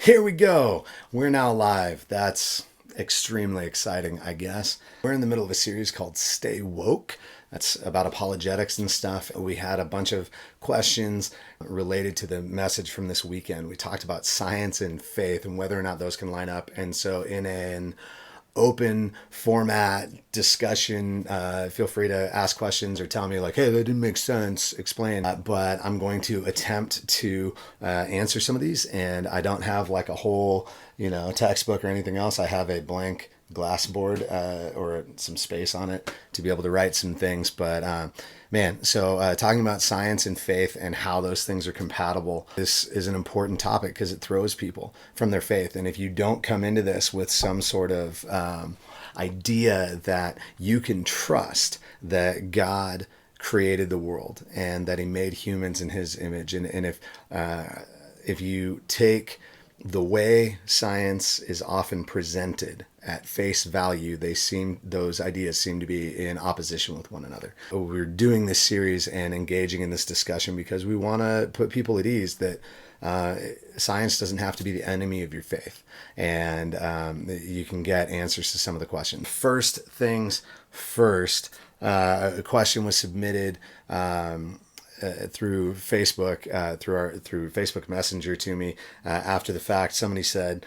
Here we go. We're now live. That's extremely exciting, I guess. We're in the middle of a series called Stay Woke. That's about apologetics and stuff. We had a bunch of questions related to the message from this weekend. We talked about science and faith and whether or not those can line up. And so in an open format discussion, feel free to ask questions or tell me like, hey, that didn't make sense, explain. But I'm going to attempt to answer some of these, and I don't have like a whole textbook or anything else. I have a blank glass board or some space on it to be able to write some things. But talking about science and faith and how those things are compatible, this is an important topic because it throws people from their faith. And if you don't come into this with some sort of idea that you can trust that God created the world and that he made humans in his image, and if you take the way science is often presented at face value, those ideas seem to be in opposition with one another. We're doing this series and engaging in this discussion because we want to put people at ease that science doesn't have to be the enemy of your faith, and you can get answers to some of the questions. First things first, a question was submitted through Facebook, through Facebook Messenger to me after the fact. Somebody said,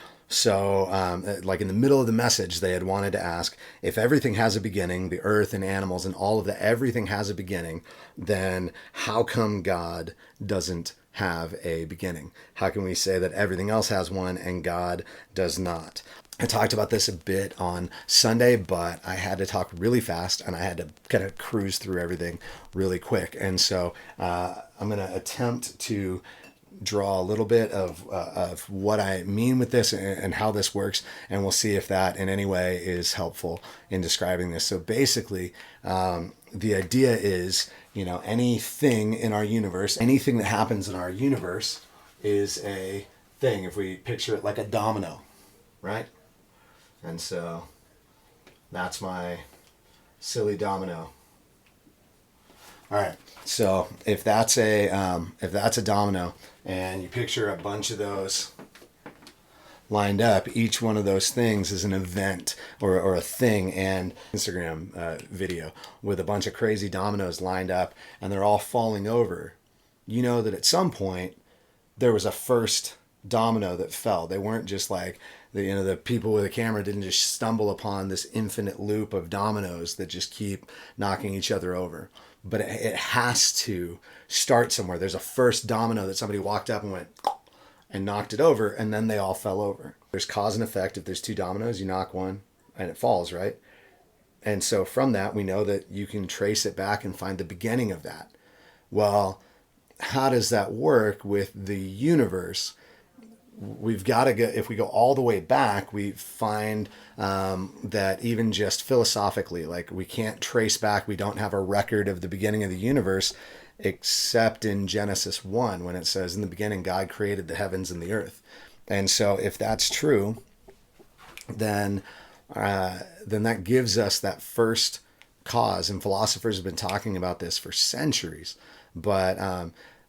like in the middle of the message, they had wanted to ask, if everything has a beginning, the earth and animals and all of that, everything has a beginning, then how come God doesn't have a beginning? How can we say that everything else has one and God does not? I talked about this a bit on Sunday, but I had to talk really fast and I had to kind of cruise through everything really quick. And so I'm going to attempt to draw a little bit of what I mean with this and how this works, and we'll see if that in any way is helpful in describing this. So basically, the idea is, anything in our universe, anything that happens in our universe is a thing. If we picture it like a domino, right? And so that's my silly domino. All right. So if that's a domino, and you picture a bunch of those lined up, each one of those things is an event or a thing. And Instagram video with a bunch of crazy dominoes lined up, and they're all falling over. You know that at some point there was a first domino that fell. They weren't just like the people with a camera didn't just stumble upon this infinite loop of dominoes that just keep knocking each other over. But it has to start somewhere. There's a first domino that somebody walked up and went and knocked it over, and then they all fell over. There's cause and effect. If there's two dominoes, you knock one and it falls, right? And so from that, we know that you can trace it back and find the beginning of that. Well, how does that work with the universe? We've got to go, if we go all the way back, we find that even just philosophically, like we can't trace back, we don't have a record of the beginning of the universe except in Genesis 1 when it says, in the beginning, God created the heavens and the earth. And so if that's true, then that gives us that first cause. And philosophers have been talking about this for centuries. But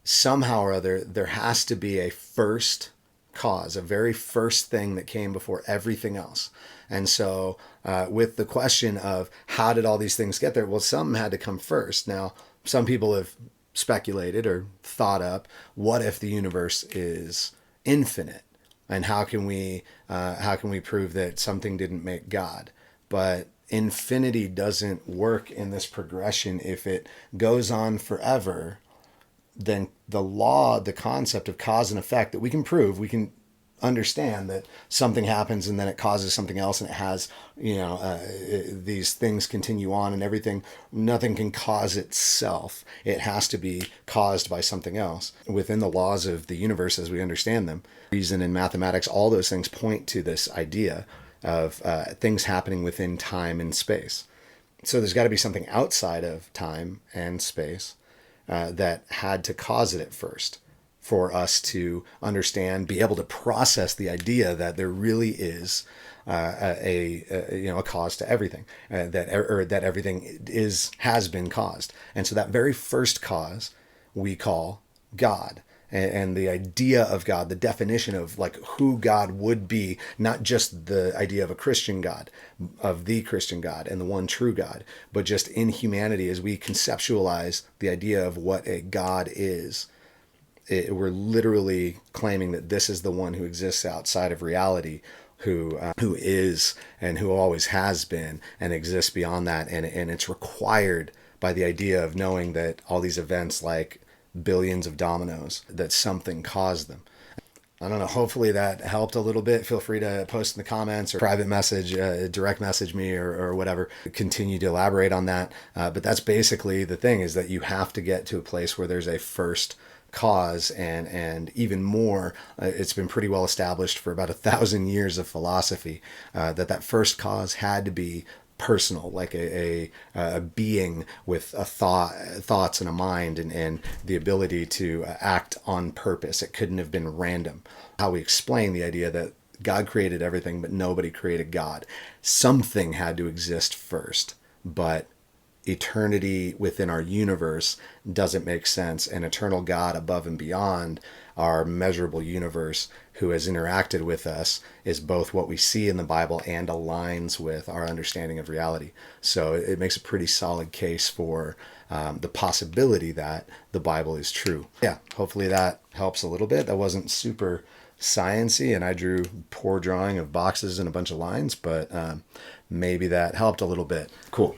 somehow or other, there has to be a first cause, a very first thing that came before everything else. And so with the question of how did all these things get there, well, some had to come first. Now, some people have speculated or thought up, what if the universe is infinite, and how can we prove that something didn't make God? But infinity doesn't work in this progression. If it goes on forever, then the concept of cause and effect that we can prove, we can understand that something happens and then it causes something else, and it has, these things continue on and everything. Nothing can cause itself. It has to be caused by something else. Within the laws of the universe as we understand them, reason and mathematics, all those things point to this idea of things happening within time and space. So there's got to be something outside of time and space that had to cause it at first for us to understand, be able to process the idea that there really is a cause to everything, that everything has been caused. And so that very first cause we call God. and the idea of God, the definition of like who God would be, not just the idea of a Christian God, of the Christian God and the one true God, but just in humanity as we conceptualize the idea of what a God is. We're literally claiming that this is the one who exists outside of reality, who is and who always has been and exists beyond that, and it's required by the idea of knowing that all these events, like billions of dominoes, that something caused them. I don't know. Hopefully that helped a little bit. Feel free to post in the comments or private message, direct message me or whatever. Continue to elaborate on that. But that's basically the thing, is that you have to get to a place where there's a first cause, and even more, it's been pretty well established for about 1,000 years of philosophy, that first cause had to be personal, like a being with thoughts and a mind, and the ability to act on purpose. It couldn't have been random. How we explain the idea that God created everything, but nobody created God. Something had to exist first, but eternity within our universe doesn't make sense. An eternal God above and beyond our measurable universe, who has interacted with us, is both what we see in the Bible and aligns with our understanding of reality. So it makes a pretty solid case for the possibility that the Bible is true. Yeah, hopefully that helps a little bit. That wasn't super science-y, and I drew poor drawing of boxes and a bunch of lines, but maybe that helped a little bit. Cool.